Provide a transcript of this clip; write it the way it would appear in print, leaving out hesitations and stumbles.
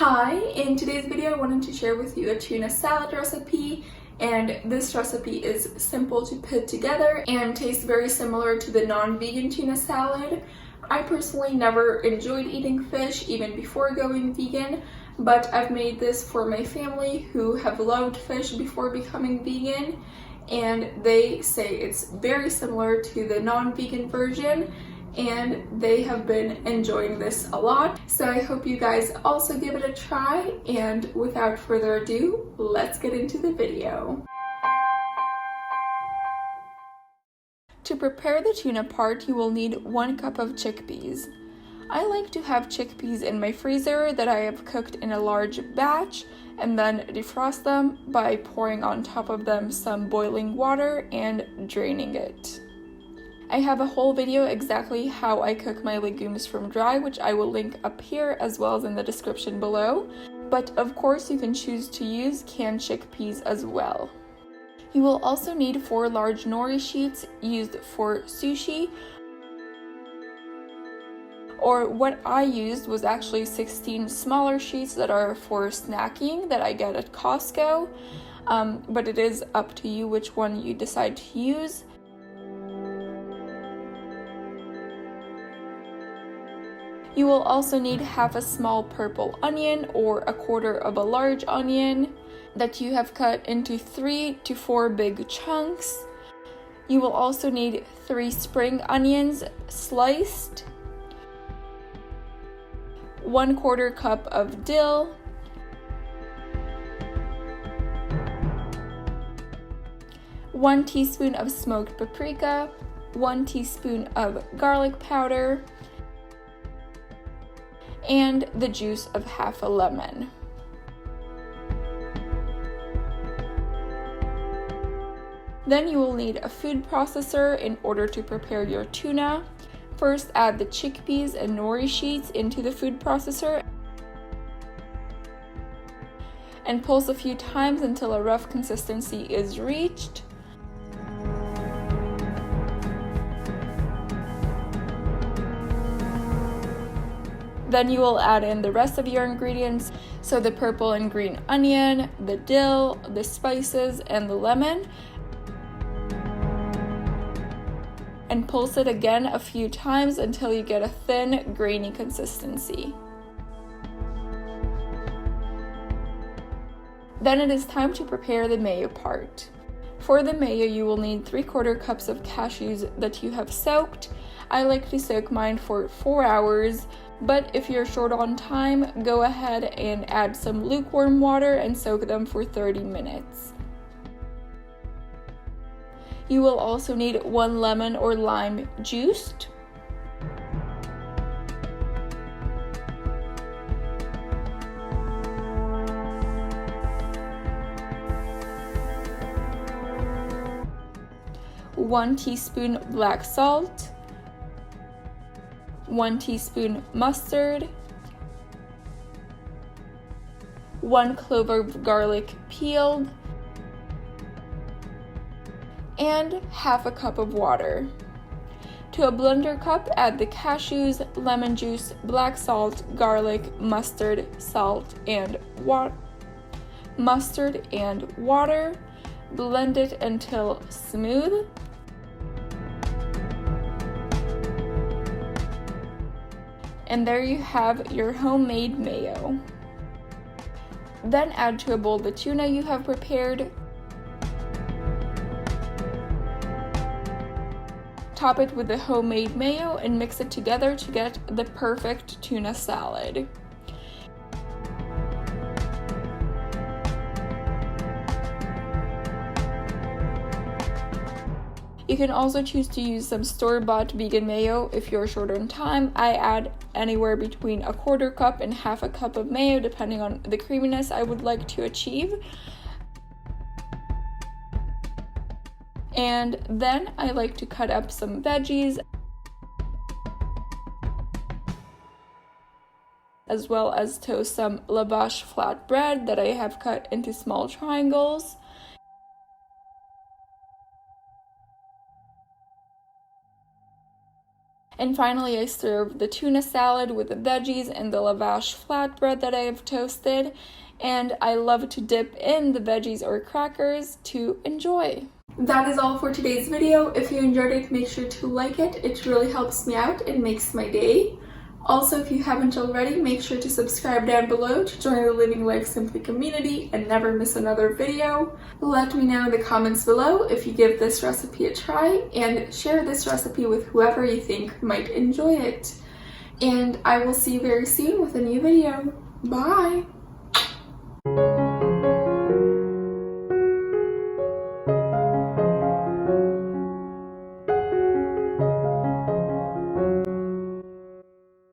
Hi, in today's video I wanted to share with you a tuna salad recipe, and this recipe is simple to put together and tastes very similar to the non-vegan tuna salad. I personally never enjoyed eating fish even before going vegan, but I've made this for my family who have loved fish before becoming vegan, and they say it's very similar to the non-vegan version, and they have been enjoying this a lot. So I hope you guys also give it a try, and without further ado, let's get into the video. To prepare the tuna part, you will need 1 cup of chickpeas. I like to have chickpeas in my freezer that I have cooked in a large batch and then defrost them by pouring on top of them some boiling water and draining it. I have a whole video exactly how I cook my legumes from dry, which I will link up here as well as in the description below. But of course you can choose to use canned chickpeas as well. You will also need 4 large nori sheets used for sushi, or what I used was actually 16 smaller sheets that are for snacking that I get at Costco, but it is up to you which one you decide to use. You will also need half a small purple onion or a quarter of a large onion that you have cut into 3 to 4 big chunks. You will also need 3 spring onions sliced, 1/4 cup of dill, 1 teaspoon of smoked paprika, 1 teaspoon of garlic powder, and the juice of half a lemon. Then you will need a food processor in order to prepare your tuna. First, add the chickpeas and nori sheets into the food processor and pulse a few times until a rough consistency is reached. Then you will add in the rest of your ingredients, so the purple and green onion, the dill, the spices, and the lemon, and pulse it again a few times until you get a thin, grainy consistency. Then it is time to prepare the mayo part. For the mayo, you will need 3/4 cups of cashews that you have soaked. I like to soak mine for 4 hours, but if you're short on time, go ahead and add some lukewarm water and soak them for 30 minutes. You will also need 1 lemon or lime juiced, one teaspoon black salt, 1 teaspoon mustard, 1 clove of garlic peeled, and half a cup of water. To a blender cup, add the cashews, lemon juice, black salt, garlic, mustard, salt, and water. Blend it until smooth. And there you have your homemade mayo. Then add to a bowl the tuna you have prepared. Top it with the homemade mayo and mix it together to get the perfect tuna salad. You can also choose to use some store-bought vegan mayo if you're short on time. I add anywhere between 1/4 cup and half a cup of mayo depending on the creaminess I would like to achieve. And then I like to cut up some veggies as well as toast some lavash flatbread that I have cut into small triangles. And finally, I served the tuna salad with the veggies and the lavash flatbread that I have toasted. And I love to dip in the veggies or crackers to enjoy. That is all for today's video. If you enjoyed it, make sure to like it. It really helps me out and makes my day. Also, if you haven't already, make sure to subscribe down below to join the Living Life Simply community and never miss another video. Let me know in the comments below if you give this recipe a try, and share this recipe with whoever you think might enjoy it. And I will see you very soon with a new video. Bye!